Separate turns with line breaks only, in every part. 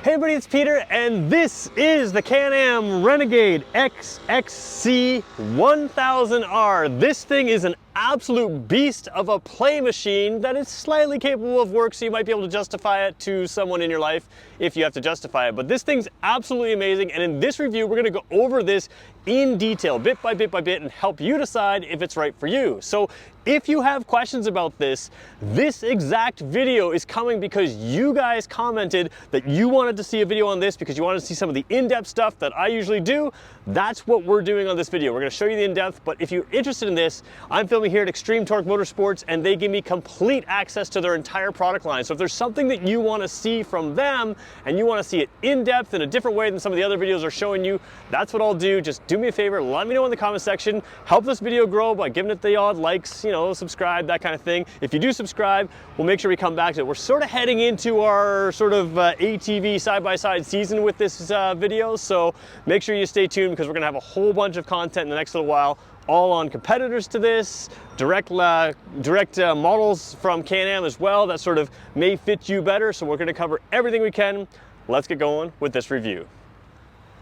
Hey everybody, it's Peter, and this is the Can-Am Renegade XXC 1000R. This thing is an absolute beast of a play machine that is slightly capable of work, so you might be able to justify it to someone in your life if you have to justify it. But this thing's absolutely amazing, and in this review, we're gonna go over this in detail, bit by bit by bit, and help you decide if it's right for you. So if you have questions about this exact video is coming because you guys commented that you wanted to see a video on this because you wanted to see some of the in-depth stuff that I usually do. That's what we're doing on this video. We're gonna show you the in-depth, but if you're interested in this, I'm filming here at Extreme Torque Motorsports, and they give me complete access to their entire product line. So if there's something that you wanna see from them, and you wanna see it in-depth in a different way than some of the other videos are showing you, that's what I'll do. Just do me a favor, let me know in the comment section. Help this video grow by giving it the odd likes, subscribe, that kind of thing. If you do subscribe, we'll make sure we come back to it. We're sort of heading into our sort of ATV side-by-side season with this video, so make sure you stay tuned because we're gonna have a whole bunch of content in the next little while, all on competitors to this, direct models from Can-Am as well that sort of may fit you better. So we're gonna cover everything we can. Let's get going with this review.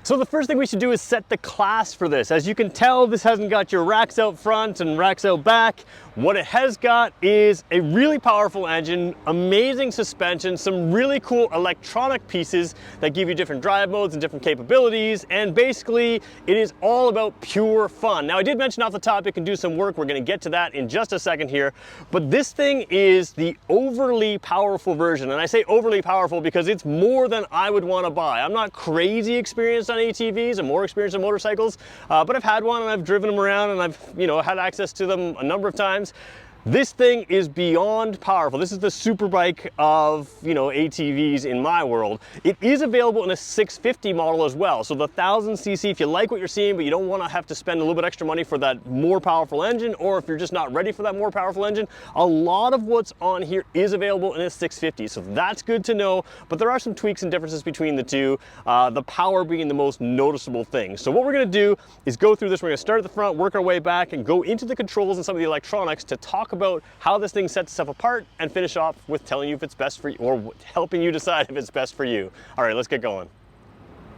So the first thing we should do is set the class for this. As you can tell, this hasn't got your racks out front and racks out back. What it has got is a really powerful engine, amazing suspension, some really cool electronic pieces that give you different drive modes and different capabilities, and basically it is all about pure fun. Now I did mention off the top it can do some work. We're gonna get to that in just a second here, but this thing is the overly powerful version, and I say overly powerful because it's more than I would wanna buy. I'm not crazy experienced on ATVs, I'm more experienced on motorcycles, but I've had one and I've driven them around and I've had access to them a number of times. This thing is beyond powerful. This is the super bike of, ATVs in my world. It is available in a 650 model as well. So the 1000cc, if you like what you're seeing, but you don't want to have to spend a little bit extra money for that more powerful engine, or if you're just not ready for that more powerful engine, a lot of what's on here is available in a 650. So that's good to know, but there are some tweaks and differences between the two, the power being the most noticeable thing. So what we're gonna do is go through this. We're gonna start at the front, work our way back, and go into the controls and some of the electronics to talk about how this thing sets itself apart, and finish off with telling you if it's best for you, or helping you decide if it's best for you. All right, let's get going.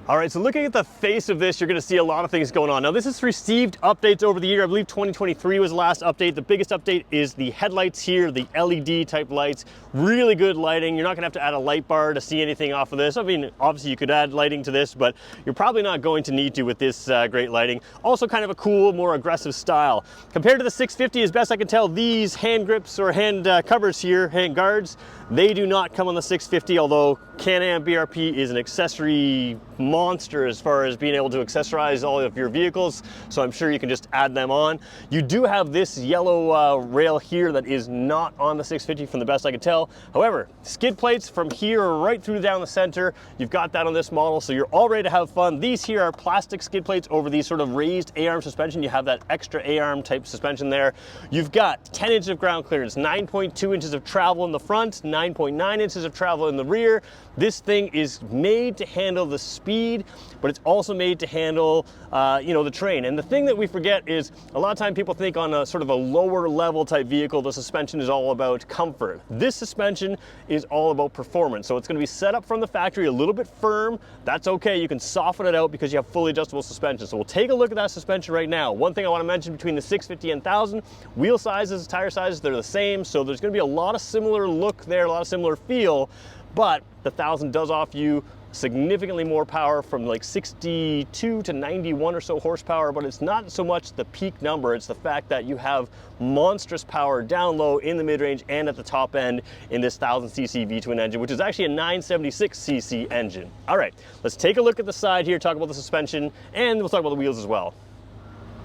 All right, so looking at the face of this, you're gonna see a lot of things going on. Now this has received updates over the year. I believe 2023 was the last update. The biggest update is the headlights here, the LED type lights, really good lighting. You're not gonna have to add a light bar to see anything off of this. I mean, obviously you could add lighting to this, but you're probably not going to need to with this great lighting. Also kind of a cool, more aggressive style. Compared to the 650, as best I can tell, these hand grips or hand covers here, hand guards, they do not come on the 650, although Can-Am BRP is an accessory monster as far as being able to accessorize all of your vehicles, so I'm sure you can just add them on. You do have this yellow rail here that is not on the 650 from the best I can tell. However, skid plates from here right through down the center, you've got that on this model, so you're all ready to have fun. These here are plastic skid plates over these sort of raised A-arm suspension. You have that extra A-arm type suspension there. You've got 10 inches of ground clearance, 9.2 inches of travel in the front, 9.9 inches of travel in the rear. This thing is made to handle the speed, but it's also made to handle, the terrain. And the thing that we forget is a lot of time people think on a sort of a lower level type vehicle, the suspension is all about comfort. This suspension is all about performance. So it's going to be set up from the factory a little bit firm. That's okay. You can soften it out because you have fully adjustable suspension. So we'll take a look at that suspension right now. One thing I want to mention between the 650 and 1000, wheel sizes, tire sizes, they're the same. So there's going to be a lot of similar look there, a lot of similar feel, but the 1000 does offer you significantly more power, from like 62 to 91 or so horsepower, but it's not so much the peak number, it's the fact that you have monstrous power down low in the mid-range and at the top end in this 1000cc V-twin engine, which is actually a 976cc engine. All right, let's take a look at the side here, talk about the suspension, and we'll talk about the wheels as well.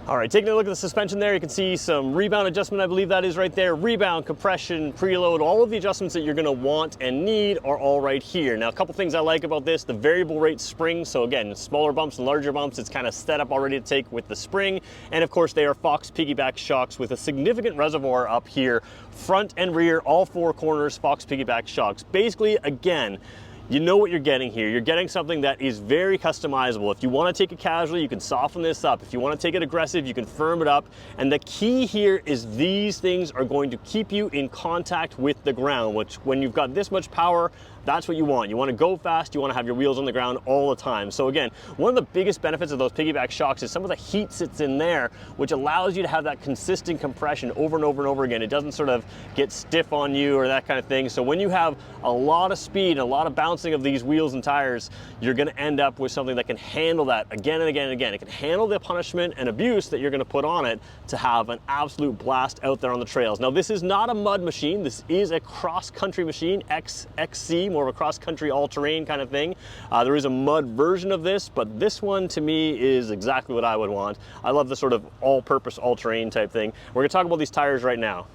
All right, taking a look at the suspension there, you can see some rebound adjustment, I believe that is right there. Rebound, compression, preload, all of the adjustments that you're gonna want and need are all right here. Now, a couple things I like about this, the variable rate spring. So again, smaller bumps and larger bumps, it's kind of set up already to take with the spring. And of course, they are Fox piggyback shocks with a significant reservoir up here, front and rear, all four corners, Fox piggyback shocks. Basically, again, you know what you're getting here. You're getting something that is very customizable. If you want to take it casually, you can soften this up. If you want to take it aggressive, you can firm it up. And the key here is these things are going to keep you in contact with the ground, which when you've got this much power, That's what you want. You want to go fast, you want to have your wheels on the ground all the time. So again, one of the biggest benefits of those piggyback shocks is some of the heat sits in there, which allows you to have that consistent compression over and over and over again. It doesn't sort of get stiff on you or that kind of thing. So when you have a lot of speed and a lot of bouncing of these wheels and tires, you're going to end up with something that can handle that again and again and again. It can handle the punishment and abuse that you're going to put on it to have an absolute blast out there on the trails. Now, this is not a mud machine. This is a cross-country machine, XC, more of a cross-country all-terrain kind of thing. There is a mud version of this, but this one to me is exactly what I would want. I love the sort of all-purpose, all-terrain type thing. We're going to talk about these tires right now.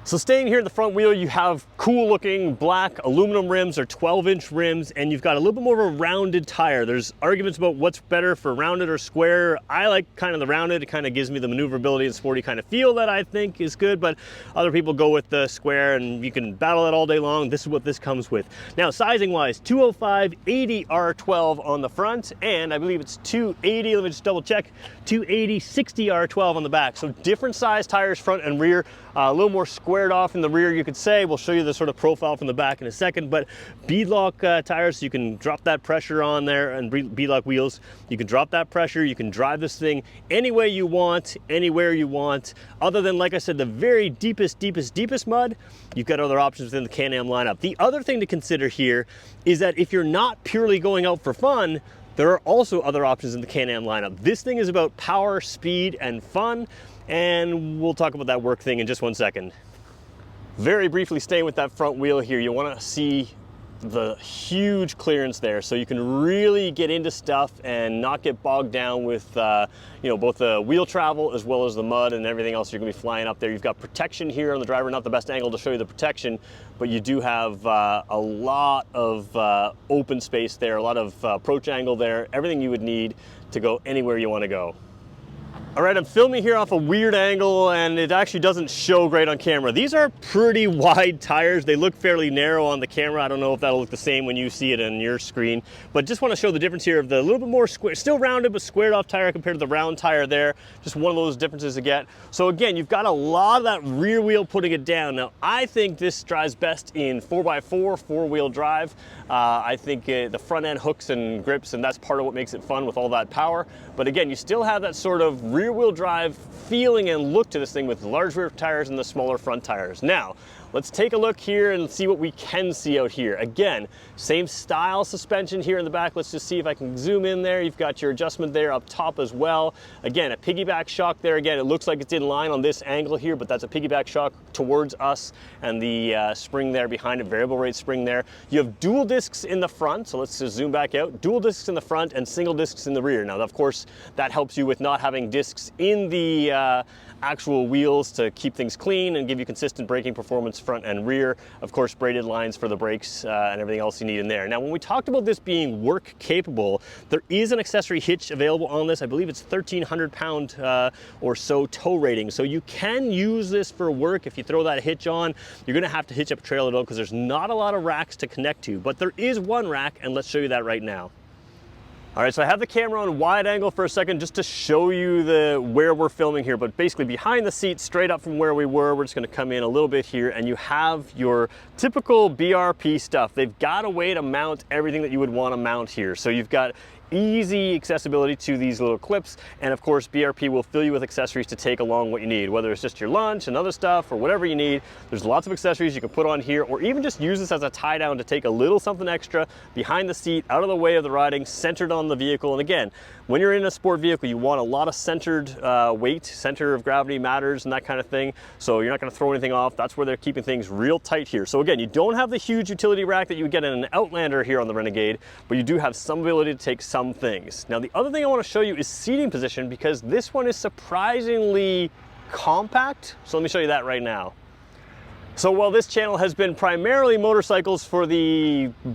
So staying here at the front wheel, you have cool looking black aluminum rims or 12-inch rims, and you've got a little bit more of a rounded tire. There's arguments about what's better for rounded or square. I like kind of the rounded. It kind of gives me the maneuverability and sporty kind of feel that I think is good, but other people go with the square, and you can battle it all day long. This is what this comes with. Now, sizing wise, 205 80 R12 on the front, and I believe it's 280, let me just double check, 280 60 R12 on the back. So different size tires front and rear, a little more squared off in the rear, you could say. We'll show you the sort of profile from the back in a second, but beadlock tires, so you can drop that pressure on there, and beadlock wheels. You can drop that pressure, you can drive this thing any way you want, anywhere you want, other than, like I said, the very deepest mud. You've got other options within the Can-Am lineup. The other thing to consider here is that if you're not purely going out for fun, there are also other options in the Can-Am lineup. This thing is about power, speed, and fun, and we'll talk about that work thing in just one second. Very briefly staying with that front wheel here, you want to see the huge clearance there, so you can really get into stuff and not get bogged down with you know, both the wheel travel as well as the mud and everything else you're going to be flying up there. You've got protection here on the driver, not the best angle to show you the protection, but you do have a lot of open space there, a lot of approach angle there, everything you would need to go anywhere you want to go. All right, I'm filming here off a weird angle, and it actually doesn't show great on camera. These are pretty wide tires. They look fairly narrow on the camera. I don't know if that'll look the same when you see it on your screen, but just want to show the difference here of the little bit more square, still rounded, but squared off tire compared to the round tire there. Just one of those differences to get. So again, you've got a lot of that rear wheel putting it down. Now, I think this drives best in 4x4, four-wheel drive. I think the front end hooks and grips, and that's part of what makes it fun with all that power. But again, you still have that sort of rear-wheel drive feeling and look to this thing with the large rear tires and the smaller front tires. Now, let's take a look here and see what we can see out here. Again, same style suspension here in the back. Let's just see if I can zoom in there. You've got your adjustment there up top as well. Again, a piggyback shock there. Again, it looks like it's in line on this angle here, but that's a piggyback shock towards us, and the spring there behind it, variable rate spring there. You have dual discs in the front, so let's just zoom back out. Dual discs in the front and single discs in the rear. Now, of course, that helps you with not having discs in the actual wheels to keep things clean and give you consistent braking performance front and rear. Of course, braided lines for the brakes and everything else you need in there. Now, when we talked about this being work capable, there is an accessory hitch available on this. I believe it's 1,300 pound or so tow rating. So you can use this for work. If you throw that hitch on, you're gonna have to hitch up a trailer though, because there's not a lot of racks to connect to, but there is one rack, and let's show you that right now. All right, so I have the camera on wide angle for a second just to show you where we're filming here, but basically behind the seat, straight up from where we were, we're just gonna come in a little bit here, and you have your typical BRP stuff. They've got a way to mount everything that you would wanna mount here. So you've got easy accessibility to these little clips, and of course BRP will fill you with accessories to take along what you need, whether it's just your lunch and other stuff or whatever you need. There's lots of accessories you can put on here, or even just use this as a tie down to take a little something extra behind the seat, out of the way of the riding, centered on the vehicle. And again, when you're in a sport vehicle, you want a lot of centered weight, center of gravity matters and that kind of thing, so you're not going to throw anything off. That's where they're keeping things real tight here. So again, you don't have the huge utility rack that you would get in an Outlander here on the Renegade, but you do have some ability to take some things. Now, the other thing I want to show you is seating position, because this one is surprisingly compact. So let me show you that right now. So while this channel has been primarily motorcycles for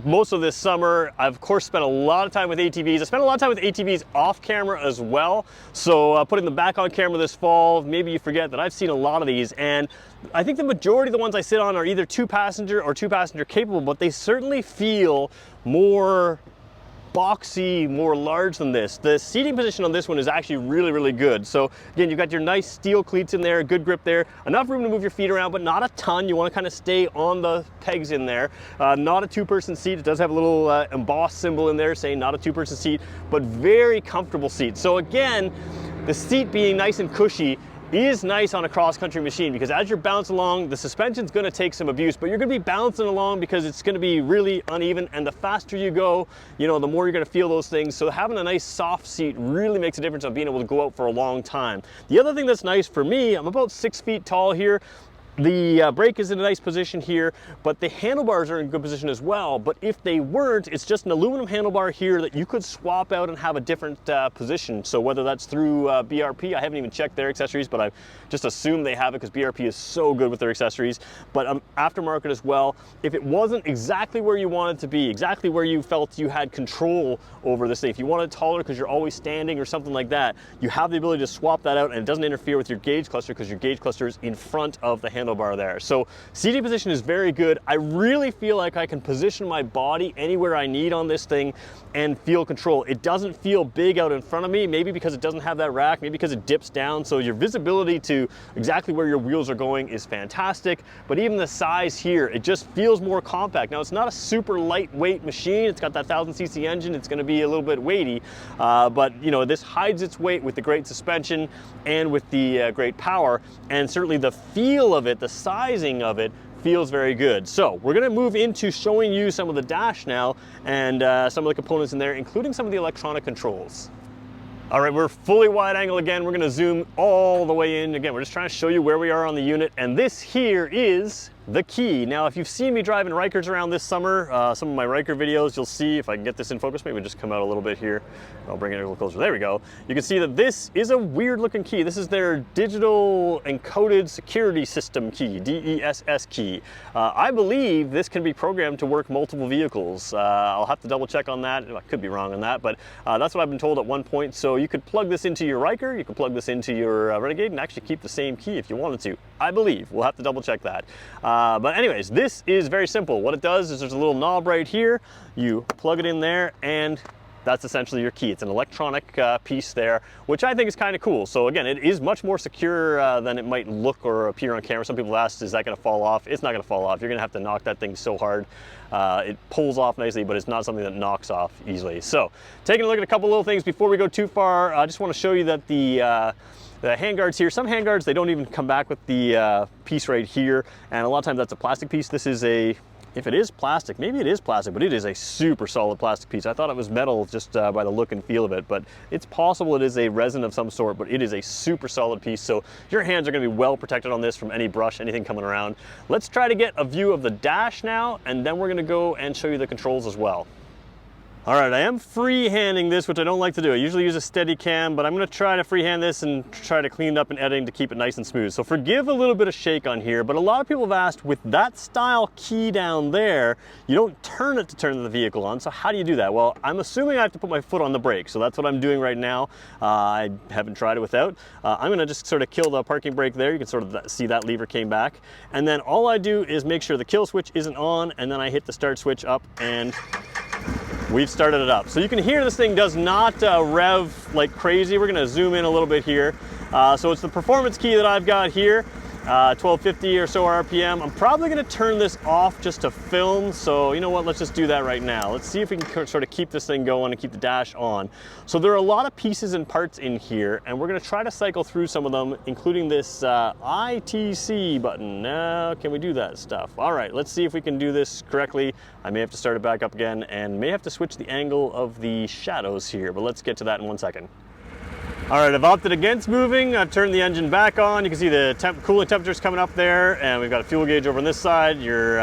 most of this summer, I've of course spent a lot of time with ATVs. I spent a lot of time with ATVs off camera as well. So putting them back on camera this fall, maybe you forget that I've seen a lot of these, and I think the majority of the ones I sit on are either two passenger or two passenger capable, but they certainly feel more boxy, more large than this. The seating position on this one is actually really, really good. So again, you've got your nice steel cleats in there, good grip there, enough room to move your feet around, but not a ton. You want to kind of stay on the pegs in there. Not a two-person seat. It does have a little embossed symbol in there saying not a two-person seat, but very comfortable seat. So again, the seat being nice and cushy is nice on a cross-country machine, because as you're bouncing along, the suspension's going to take some abuse, but you're going to be bouncing along because it's going to be really uneven, and the faster you go, you know, the more you're going to feel those things. So having a nice soft seat really makes a difference on being able to go out for a long time. The other thing that's nice for me, I'm about 6 feet tall here. The brake is in a nice position here, but the handlebars are in good position as well. But if they weren't, it's just an aluminum handlebar here that you could swap out and have a different position. So whether that's through BRP, I haven't even checked their accessories, but I just assume they have it because BRP is so good with their accessories. But aftermarket as well. If it wasn't exactly where you wanted to be, exactly where you felt you had control over this thing, if you want it taller because you're always standing or something like that, you have the ability to swap that out, and it doesn't interfere with your gauge cluster because your gauge cluster is in front of the handlebar there. So seating position is very good. I really feel like I can position my body anywhere I need on this thing and feel control. It doesn't feel big out in front of me, maybe because it doesn't have that rack, maybe because it dips down, so your visibility to exactly where your wheels are going is fantastic. But even the size here, it just feels more compact. Now, it's not a super lightweight machine. It's got that 1000cc engine. It's going to be a little bit weighty, but you know, this hides its weight with the great suspension and with the great power, and certainly the feel of it, the sizing of it, feels very good. So we're going to move into showing you some of the dash now, and some of the components in there, including some of the electronic controls. All right, we're fully wide angle again. We're going to zoom all the way in. Again, we're just trying to show you where we are on the unit, and this here is the key. Now, if you've seen me driving Rikers around this summer, some of my Riker videos, you'll see, if I can get this in focus, maybe just come out a little bit here. I'll bring it a little closer. There we go. You can see that this is a weird looking key. This is their digital encoded security system key, DESS key. I believe this can be programmed to work multiple vehicles. I'll have to double check on that. I could be wrong on that, but that's what I've been told at one point. So you could plug this into your Riker, you could plug this into your Renegade, and actually keep the same key if you wanted to. I believe. We'll have to double check that. But anyways, this is very simple. What it does is there's a little knob right here. You plug it in there, and that's essentially your key. It's an electronic piece there, which I think is kind of cool. So again, it is much more secure than it might look or appear on camera. Some people ask, is that going to fall off? It's not going to fall off. You're going to have to knock that thing so hard. It pulls off nicely, but it's not something that knocks off easily. So taking a look at a couple little things before we go too far, I just want to show you that the handguards here, some handguards, they don't even come back with the piece right here, and a lot of times that's a plastic piece. This is a, if it is plastic, maybe it is plastic, but it is a super solid plastic piece. I thought it was metal just by the look and feel of it, but it's possible it is a resin of some sort, but it is a super solid piece, so your hands are going to be well protected on this from any brush, anything coming around. Let's try to get a view of the dash now, and then we're going to go and show you the controls as well. All right, I am free-handing this, which I don't like to do. I usually use a steady cam, but I'm gonna try to freehand this and try to clean it up in editing to keep it nice and smooth. So forgive a little bit of shake on here, but a lot of people have asked, with that style key down there, you don't turn it to turn the vehicle on, so how do you do that? Well, I'm assuming I have to put my foot on the brake, so that's what I'm doing right now. I haven't tried it without. I'm gonna just sort of kill the parking brake there. You can sort of see that lever came back. And then all I do is make sure the kill switch isn't on, and then I hit the start switch up, and we've started it up. So you can hear this thing does not rev like crazy. We're gonna zoom in a little bit here. So it's the performance key that I've got here, 1250 or so RPM. I'm probably gonna turn this off just to film. So you know what, let's just do that right now. Let's see if we can sort of keep this thing going and keep the dash on. So there are a lot of pieces and parts in here, and we're gonna try to cycle through some of them, including this ITC button. Now, can we do that stuff? All right, let's see if we can do this correctly. I may have to start it back up again and may have to switch the angle of the shadows here, but let's get to that in 1 second. All right, I've opted against moving. I've turned the engine back on. You can see the cooling temperatures coming up there, and we've got a fuel gauge over on this side. Your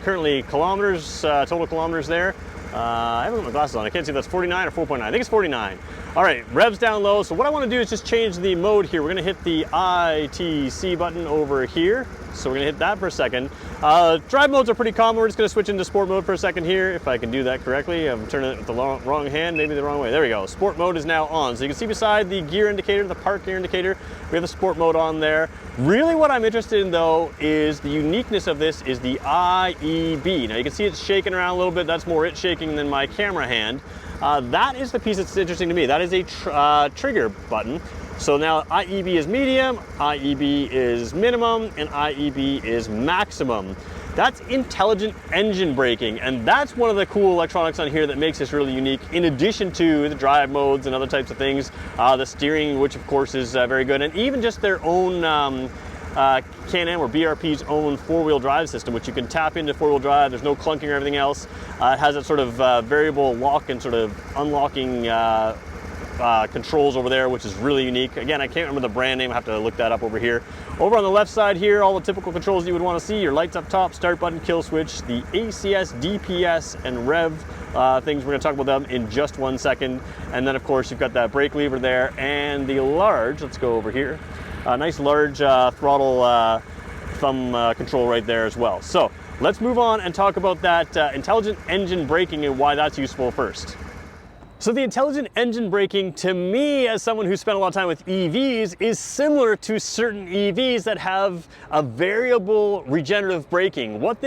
currently kilometers, total kilometers there. I haven't got my glasses on. I can't see if that's 49 or 4.9. I think it's 49. All right, revs down low. So what I want to do is just change the mode here. We're going to hit the ITC button over here. so we're gonna hit that for a second. Drive modes are pretty common. We're just gonna switch into sport mode for a second here, if I can do that correctly. I'm turning it with the wrong hand, maybe the wrong way. There we go. Sport mode is now on. So you can see beside the gear indicator, the park gear indicator, we have the sport mode on there. Really what I'm interested in though is the uniqueness of this is the IEB. Now you can see it's shaking around a little bit. That's more it shaking than my camera hand. That is the piece that's interesting to me. That is a trigger button. So now IEB is medium, IEB is minimum, and IEB is maximum. That's intelligent engine braking, and that's one of the cool electronics on here that makes this really unique, in addition to the drive modes and other types of things. The steering, which of course is very good, and even just their own Can-Am or BRP's own four-wheel drive system, which you can tap into four-wheel drive. There's no clunking or everything else. It has that sort of variable lock and sort of unlocking controls over there, which is really unique. Again, I can't remember the brand name. I have to look that up over here. Over on the left side here, all the typical controls you would want to see. Your lights up top, start button, kill switch, the ACS, DPS, and rev things. We're going to talk about them in just 1 second. And then, of course, you've got that brake lever there and the large, let's go over here, nice large throttle thumb control right there as well. So let's move on and talk about that intelligent engine braking and why that's useful first. So the intelligent engine braking, to me, as someone who spent a lot of time with EVs, is similar to certain EVs that have a variable regenerative braking. What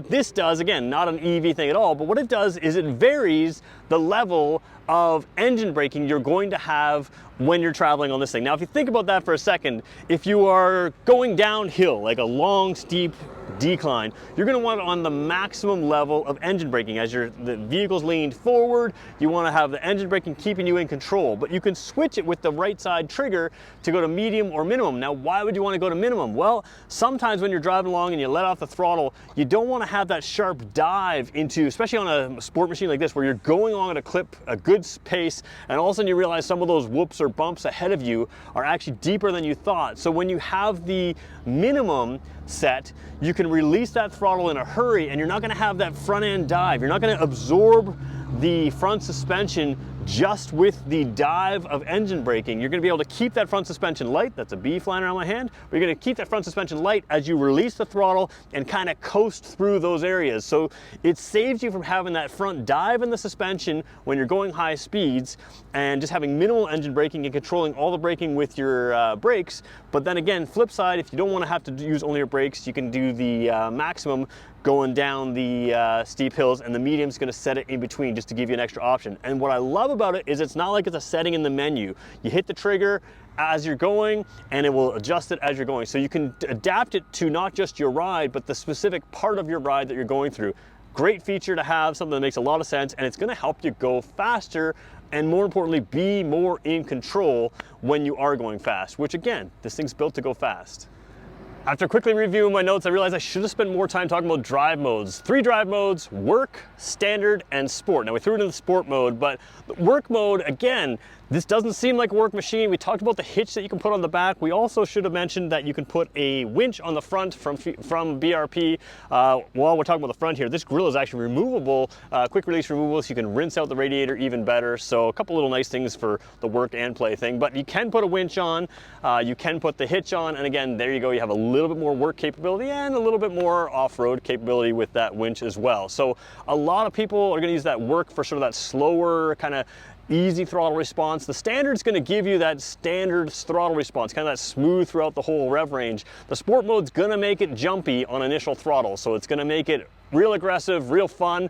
this does, again, not an EV thing at all, but what it does is it varies the level of engine braking you're going to have when you're traveling on this thing. Now, if you think about that for a second, if you are going downhill, like a long, steep decline, you're going to want it on the maximum level of engine braking. As the vehicle's leaned forward, you want to have the engine braking keeping you in control, but you can switch it with the right side trigger to go to medium or minimum. Now, why would you want to go to minimum? Well, sometimes when you're driving along and you let off the throttle, you don't want to have that sharp dive into, especially on a sport machine like this, where you're going along at a clip, a good pace, and all of a sudden you realize some of those whoops or bumps ahead of you are actually deeper than you thought. So when you have the minimum set, you can release that throttle in a hurry, and you're not going to have that front end dive. You're not going to absorb the front suspension just with the dive of engine braking. You're going to be able to keep that front suspension light. That's a B flying around my hand. But you're going to keep that front suspension light as you release the throttle and kind of coast through those areas. So it saves you from having that front dive in the suspension when you're going high speeds, and just having minimal engine braking and controlling all the braking with your brakes. But then again, flip side, if you don't want to have to use only your brakes, you can do the maximum going down the steep hills, and the medium's going to set it in between just to give you an extra option. And what I love about it is it's not like it's a setting in the menu. You hit the trigger as you're going, and it will adjust it as you're going. So you can adapt it to not just your ride, but the specific part of your ride that you're going through. Great feature to have, something that makes a lot of sense, and it's going to help you go faster, and more importantly, be more in control when you are going fast, which again, this thing's built to go fast. After quickly reviewing my notes, I realized I should have spent more time talking about drive modes. 3 drive modes: work, standard, and sport. Now we threw it in the sport mode, but the work mode, again, this doesn't seem like a work machine. We talked about the hitch that you can put on the back. We also should have mentioned that you can put a winch on the front from BRP. While we're talking about the front here, this grill is actually removable, quick release removable, so you can rinse out the radiator even better. So a couple little nice things for the work and play thing. But you can put a winch on, you can put the hitch on, and again, there you go. You have a little bit more work capability and a little bit more off-road capability with that winch as well. So a lot of people are going to use that work for sort of that slower kind of easy throttle response. The standard's going to give you that standard throttle response, kind of that smooth throughout the whole rev range. The sport mode's going to make it jumpy on initial throttle, so it's going to make it real aggressive, real fun.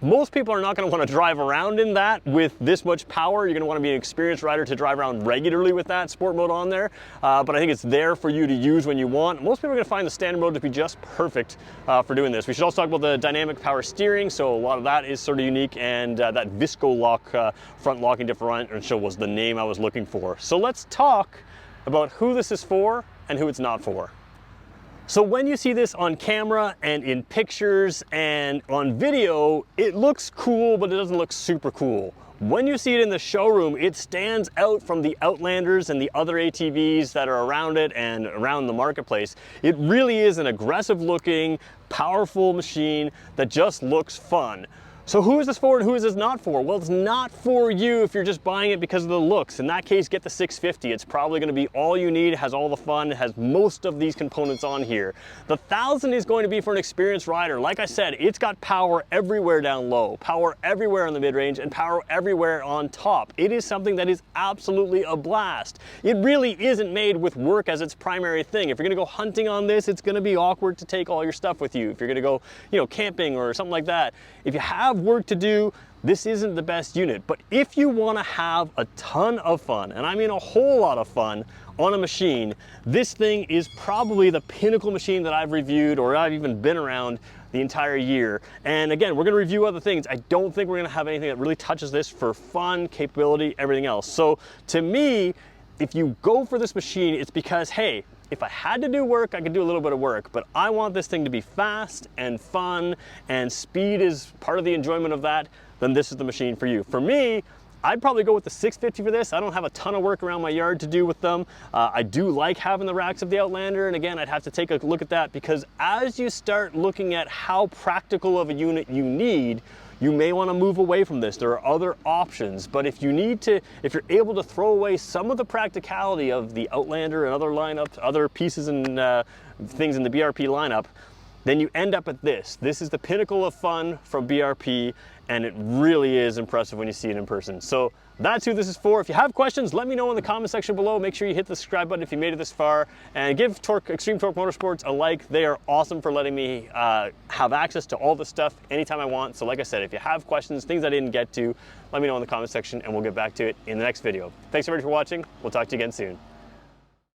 Most people are not going to want to drive around in that with this much power. You're going to want to be an experienced rider to drive around regularly with that sport mode on there, but I think it's there for you to use when you want. Most people are going to find the standard mode to be just perfect for doing this. We should also talk about the dynamic power steering, so a lot of that is sort of unique, and that Visco lock front locking differential was the name I was looking for. So let's talk about who this is for and who it's not for. So when you see this on camera and in pictures and on video, it looks cool, but it doesn't look super cool. When you see it in the showroom, it stands out from the Outlanders and the other ATVs that are around it and around the marketplace. It really is an aggressive looking, powerful machine that just looks fun. So who is this for and who is this not for? Well, it's not for you if you're just buying it because of the looks. In that case, get the 650. It's probably gonna be all you need. It has all the fun. It has most of these components on here. The 1000 is going to be for an experienced rider. Like I said, it's got power everywhere down low, power everywhere on the mid-range, and power everywhere on top. It is something that is absolutely a blast. It really isn't made with work as its primary thing. If you're gonna go hunting on this, it's gonna be awkward to take all your stuff with you. If you're gonna go, camping or something like that, if you have work to do, this isn't the best unit. But if you want to have a ton of fun, and I mean a whole lot of fun on a machine, this thing is probably the pinnacle machine that I've reviewed or I've even been around the entire year. And again, we're going to review other things. I don't think we're going to have anything that really touches this for fun, capability, everything else. So to me, if you go for this machine, it's because, hey, if I had to do work, I could do a little bit of work, but I want this thing to be fast and fun, and speed is part of the enjoyment of that, then this is the machine for you. For me, I'd probably go with the 650 for this. I don't have a ton of work around my yard to do with them. I do like having the racks of the Outlander, and again, I'd have to take a look at that, because as you start looking at how practical of a unit you need, you may want to move away from this. There are other options, but if you're able to throw away some of the practicality of the Outlander and other lineups, other pieces and things in the BRP lineup, then you end up at this. This is the pinnacle of fun from BRP, and it really is impressive when you see it in person. So that's who this is for. If you have questions, let me know in the comment section below. Make sure you hit the subscribe button if you made it this far, and give Extreme Torque Motorsports a like. They are awesome for letting me have access to all this stuff anytime I want. So like I said, if you have questions, things I didn't get to, let me know in the comment section and we'll get back to it in the next video. Thanks so much for watching. We'll talk to you again soon.